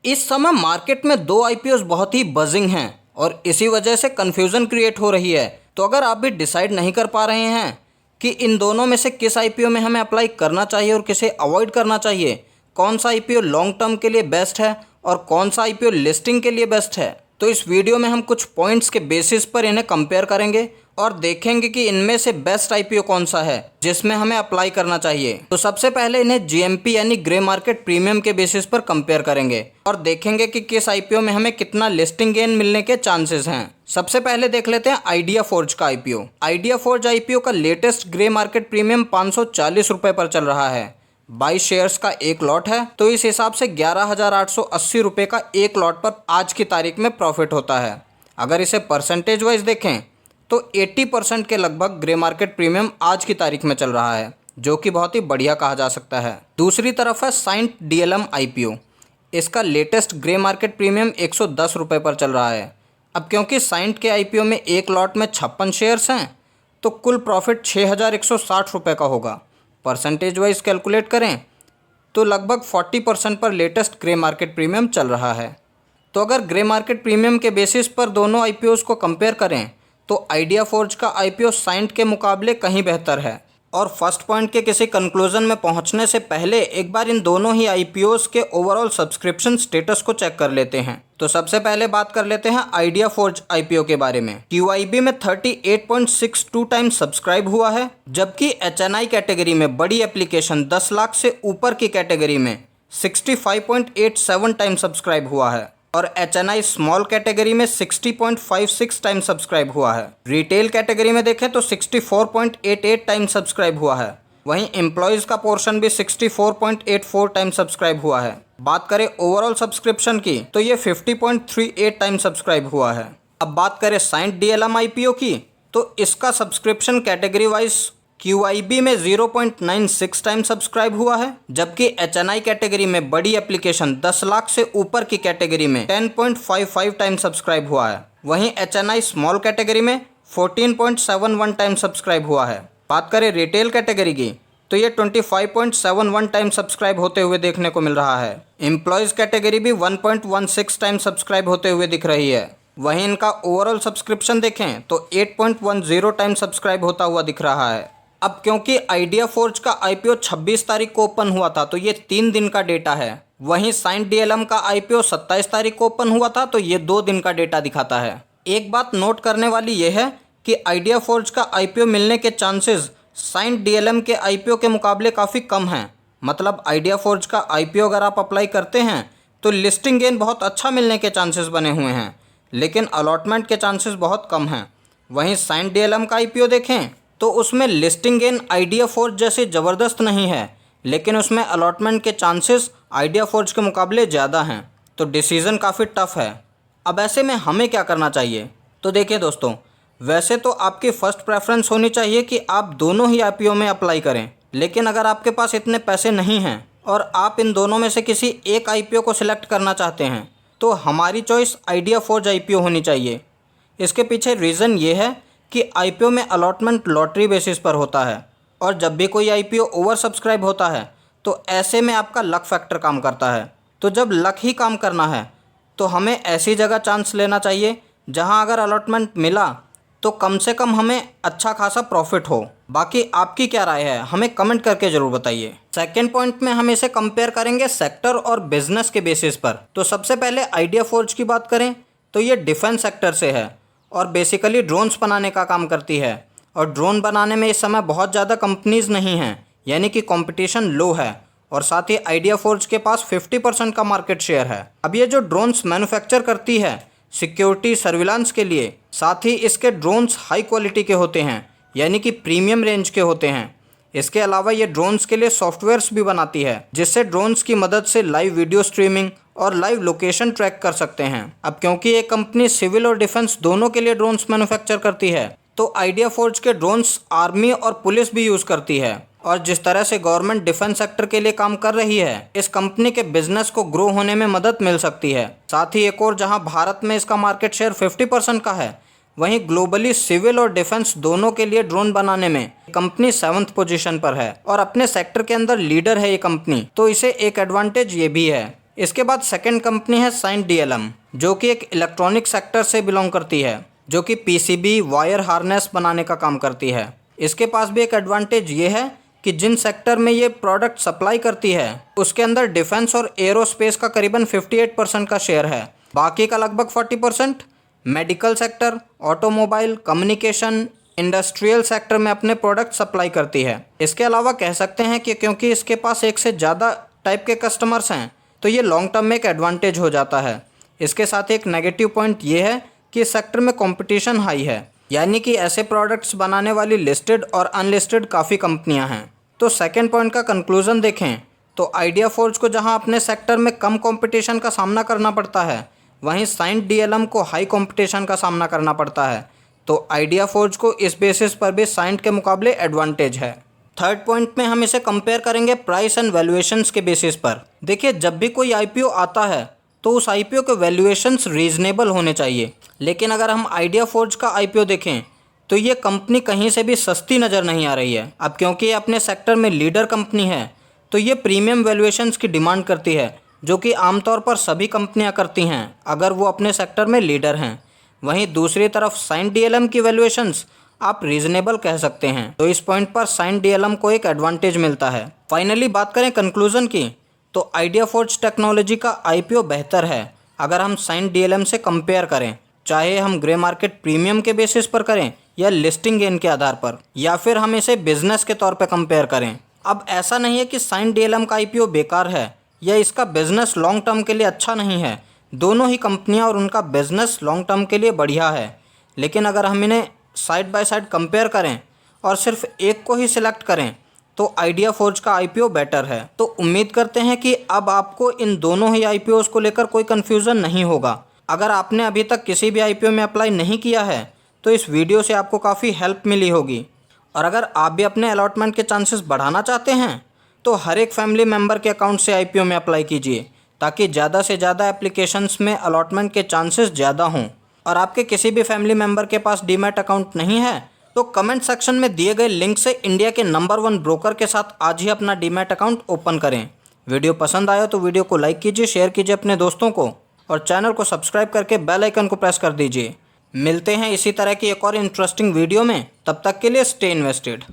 इस समय मार्केट में दो आईपीओस बहुत ही बजिंग हैं और इसी वजह से कन्फ्यूज़न क्रिएट हो रही है। तो अगर आप भी डिसाइड नहीं कर पा रहे हैं कि इन दोनों में से किस आईपीओ में हमें अप्लाई करना चाहिए और किसे अवॉइड करना चाहिए, कौन सा आईपीओ लॉन्ग टर्म के लिए बेस्ट है और कौन सा आईपीओ लिस्टिंग के लिए बेस्ट है, तो इस वीडियो में हम कुछ पॉइंट्स के बेसिस पर इन्हें कंपेयर करेंगे और देखेंगे कि इनमें से बेस्ट आईपीओ कौन सा है जिसमें हमें अप्लाई करना चाहिए। तो सबसे पहले इन्हें जीएमपी यानी ग्रे मार्केट प्रीमियम के बेसिस पर कंपेयर करेंगे और देखेंगे कि किस आईपीओ में हमें कितना लिस्टिंग गेन मिलने के चांसेस हैं। सबसे पहले देख लेते हैं आइडिया फोर्ज का आईपीओ। आइडिया फोर्ज आईपीओ का लेटेस्ट ग्रे मार्केट प्रीमियम 540 रुपये पर चल रहा है। 22 शेयर्स का एक लॉट है, तो इस हिसाब से 11,880 रुपये का एक लॉट पर आज की तारीख में प्रॉफिट होता है। अगर इसे परसेंटेज वाइज देखें तो 80% के लगभग ग्रे मार्केट प्रीमियम आज की तारीख में चल रहा है, जो कि बहुत ही बढ़िया कहा जा सकता है। दूसरी तरफ है साइंट डीएलएम आईपीओ। इसका लेटेस्ट ग्रे मार्केट प्रीमियम 110 रुपये पर चल रहा है। अब क्योंकि साइंट के आईपीओ में एक लॉट में 56 शेयर्स हैं, तो कुल प्रॉफिट 6,160 रुपये का होगा। परसेंटेज वाइज कैलकुलेट करें तो लगभग 40% पर लेटेस्ट ग्रे मार्केट प्रीमियम चल रहा है। तो अगर ग्रे मार्केट प्रीमियम के बेसिस पर दोनों आईपीओस को कंपेयर करें तो आइडिया फोर्ज का आईपीओ साइंट के मुकाबले कहीं बेहतर है। और फर्स्ट पॉइंट के किसी कंक्लूजन में पहुंचने से पहले एक बार इन दोनों ही आईपीओस के ओवरऑल सब्सक्रिप्शन स्टेटस को चेक कर लेते हैं। तो सबसे पहले बात कर लेते हैं आइडिया फोर्ज आईपीओ के बारे में। QIB में 38.62 टाइम्स सब्सक्राइब हुआ है, जबकि HNI कैटेगरी में बड़ी एप्लीकेशन 10 लाख से ऊपर की कैटेगरी में 65.87 टाइम्स सब्सक्राइब हुआ है और HNI स्मॉल कैटेगरी में 60.56 टाइम सब्सक्राइब हुआ है। रिटेल कैटेगरी में देखें तो 64.88 टाइम सब्सक्राइब हुआ है। वहीं एम्प्लॉयज़ का पोर्शन भी 64.84 टाइम सब्सक्राइब हुआ है। बात करें ओवरऑल सब्सक्रिप्शन की तो ये 50.38 टाइम सब्सक्राइब हुआ है। अब बात करें साइंट डीएलएम आईपीओ की तो इसका सब्सक्रिप्शन कैटेगरी वाइज QIB में 0.96 टाइम सब्सक्राइब हुआ है, जबकि HNI कैटेगरी में बड़ी एप्लीकेशन 10 लाख से ऊपर की कैटेगरी में 10.55 टाइम सब्सक्राइब हुआ है। वहीं HNI स्मॉल कैटेगरी में 14.71 टाइम सब्सक्राइब हुआ है। बात करें रिटेल कैटेगरी की तो ये 25.71 टाइम सब्सक्राइब होते हुए देखने को मिल रहा है। एम्प्लॉयज़ कैटेगरी भी 1.16 टाइम सब्सक्राइब होते हुए दिख रही है। वहीं इनका ओवरऑल सब्सक्रिप्शन देखें तो 8.10 टाइम सब्सक्राइब होता हुआ दिख रहा है। अब क्योंकि आइडिया फोर्ज का आईपीओ 26 तारीख को ओपन हुआ था तो ये 3 दिन का डेटा है। वहीं साइंट डीएलएम का आईपीओ 27 तारीख को ओपन हुआ था तो ये 2 दिन का डेटा दिखाता है। एक बात नोट करने वाली यह है कि आइडिया फोर्ज का आईपीओ मिलने के चांसेस साइंट डीएलएम के आईपीओ के मुकाबले काफ़ी कम हैं। मतलब आइडिया फोर्ज का आईपीओ अगर आप अप्लाई करते हैं तो लिस्टिंग गेन बहुत अच्छा मिलने के चांसेस बने हुए हैं, लेकिन अलॉटमेंट के चांसेस बहुत कम हैं। वहीं साइंट डीएलएम का आईपीओ देखें तो उसमें लिस्टिंग गेन आइडिया फोर्ज जैसे ज़बरदस्त नहीं है, लेकिन उसमें अलॉटमेंट के चांसेस आइडिया फोर्ज के मुकाबले ज़्यादा हैं। तो डिसीज़न काफ़ी टफ है। अब ऐसे में हमें क्या करना चाहिए? तो देखिए दोस्तों, वैसे तो आपकी फ़र्स्ट प्रेफरेंस होनी चाहिए कि आप दोनों ही आईपीओ में अप्लाई करें, लेकिन अगर आपके पास इतने पैसे नहीं हैं और आप इन दोनों में से किसी एक आईपीओ को सिलेक्ट करना चाहते हैं तो हमारी चॉइस आइडिया फोर्ज आईपीओ होनी चाहिए। इसके पीछे रीज़न ये है कि आईपीओ में अलॉटमेंट लॉटरी बेसिस पर होता है और जब भी कोई आईपीओ ओवर सब्सक्राइब होता है तो ऐसे में आपका लक फैक्टर काम करता है। तो जब लक ही काम करना है तो हमें ऐसी जगह चांस लेना चाहिए जहां अगर अलॉटमेंट मिला तो कम से कम हमें अच्छा खासा प्रॉफिट हो। बाकी आपकी क्या राय है, हमें कमेंट करके ज़रूर बताइए। सेकेंड पॉइंट में हम इसे कंपेयर करेंगे सेक्टर और बिजनेस के बेसिस पर। तो सबसे पहले आइडिया फोर्ज की बात करें तो ये डिफेंस सेक्टर से है और बेसिकली ड्रोन्स बनाने का काम करती है और ड्रोन बनाने में इस समय बहुत ज़्यादा कंपनीज़ नहीं हैं, यानी कि कंपटीशन लो है और साथ ही आइडिया फोर्ज के पास 50% का मार्केट शेयर है। अब ये जो ड्रोन्स मैन्युफैक्चर करती है सिक्योरिटी सर्विलांस के लिए, साथ ही इसके ड्रोन्स हाई क्वालिटी के होते हैं, यानी कि प्रीमियम रेंज के होते हैं। इसके अलावा ये ड्रोन्स के लिए सॉफ्टवेयर्स भी बनाती है जिससे ड्रोन्स की मदद से लाइव वीडियो स्ट्रीमिंग और लाइव लोकेशन ट्रैक कर सकते हैं। अब क्योंकि ये कंपनी सिविल और डिफेंस दोनों के लिए ड्रोन्स मैन्युफैक्चर करती है तो आइडिया फोर्ज के ड्रोन्स आर्मी और पुलिस भी यूज़ करती है। और जिस तरह से गवर्नमेंट डिफेंस सेक्टर के लिए काम कर रही है, इस कंपनी के बिजनेस को ग्रो होने में मदद मिल सकती है। साथ ही एक और जहां भारत में इसका मार्केट शेयर 50% का है, वहीं ग्लोबली सिविल और डिफेंस दोनों के लिए ड्रोन बनाने में कंपनी 7th पोजीशन पर है और अपने सेक्टर के अंदर लीडर है ये कंपनी। तो इसे एक एडवांटेज ये भी है इसके बाद सेकंड कंपनी है साइंट डीएलएम, जो कि एक इलेक्ट्रॉनिक सेक्टर से बिलोंग करती है, जो कि पीसीबी वायर हार्नेस बनाने का काम करती है। इसके पास भी एक एडवांटेज ये है कि जिन सेक्टर में ये प्रोडक्ट सप्लाई करती है उसके अंदर डिफेंस और एरोस्पेस का करीबन 58% का शेयर है, बाकी का लगभग 40% medical sector, automobile, communication, industrial sector में अपने प्रोडक्ट सप्लाई करती है। इसके अलावा कह सकते हैं कि क्योंकि इसके पास एक से ज़्यादा टाइप के कस्टमर्स हैं तो ये लॉन्ग टर्म में एक एडवांटेज हो जाता है। इसके साथ एक नेगेटिव पॉइंट ये है कि इस सेक्टर में कंपटीशन हाई है, यानी कि ऐसे प्रोडक्ट्स बनाने वाली लिस्टेड और अनलिस्टेड काफ़ी कंपनियां हैं। तो सेकंड पॉइंट का कंक्लूजन देखें तो आइडिया फोर्ज को जहां अपने सेक्टर में कम कंपटीशन का सामना करना पड़ता है, वहीं साइंट डीएलएम को हाई कंपटीशन का सामना करना पड़ता है। तो आइडिया फोर्ज को इस बेसिस पर भी साइंट के मुकाबले एडवांटेज है। थर्ड पॉइंट में हम इसे कंपेयर करेंगे प्राइस एंड वैल्यूएशंस के बेसिस पर। देखिए, जब भी कोई आईपीओ आता है तो उस आईपीओ के वैल्यूएशंस रीजनेबल होने चाहिए, लेकिन अगर हम आइडिया फोर्ज का आईपीओ देखें तो ये कंपनी कहीं से भी सस्ती नज़र नहीं आ रही है। अब क्योंकि ये अपने सेक्टर में लीडर कंपनी है तो ये प्रीमियम वैल्यूएशंस की डिमांड करती है, जो कि आमतौर पर सभी कंपनियां करती हैं अगर वो अपने सेक्टर में लीडर हैं। वहीं दूसरी तरफ साइंट डीएलएम की वैल्यूएशंस आप रीजनेबल कह सकते हैं, तो इस पॉइंट पर साइंट डीएलएम को एक एडवांटेज मिलता है। फाइनली बात करें कंक्लूजन की, तो आइडिया फोर्ज टेक्नोलॉजी का आईपीओ बेहतर है अगर हम साइंट डीएलएम से कंपेयर करें, चाहे हम ग्रे मार्केट प्रीमियम के बेसिस पर करें या लिस्टिंग गेन के आधार पर, या फिर हम इसे बिजनेस के तौर पर कंपेयर करें। अब ऐसा नहीं है कि साइंट डीएलएम का आईपीओ बेकार है या इसका बिजनेस लॉन्ग टर्म के लिए अच्छा नहीं है। दोनों ही कंपनियां और उनका बिजनेस लॉन्ग टर्म के लिए बढ़िया है, लेकिन अगर हम इन्हें साइड बाय साइड कंपेयर करें और सिर्फ एक को ही सिलेक्ट करें तो आइडिया फोर्ज का आईपीओ बेटर है। तो उम्मीद करते हैं कि अब आपको इन दोनों ही आईपीओस को लेकर कोई कन्फ्यूज़न नहीं होगा। अगर आपने अभी तक किसी भी आईपीओ में अप्लाई नहीं किया है तो इस वीडियो से आपको काफ़ी हेल्प मिली होगी। और अगर आप भी अपने अलॉटमेंट के चांसेस बढ़ाना चाहते हैं तो हर एक फैमिली मेम्बर के अकाउंट से आईपीओ में अप्लाई कीजिए, ताकि ज़्यादा से ज़्यादा एप्लीकेशंस में अलॉटमेंट के चांसेस ज़्यादा हों। और आपके किसी भी फैमिली मेम्बर के पास डीमैट अकाउंट नहीं है तो कमेंट सेक्शन में दिए गए लिंक से इंडिया के नंबर 1 ब्रोकर के साथ आज ही अपना डीमैट अकाउंट ओपन करें। वीडियो पसंद आया तो वीडियो को लाइक कीजिए, शेयर कीजिए अपने दोस्तों को और चैनल को सब्सक्राइब करके बेल आइकन को प्रेस कर दीजिए। मिलते हैं इसी तरह की एक और इंटरेस्टिंग वीडियो में, तब तक के लिए स्टे इन्वेस्टेड।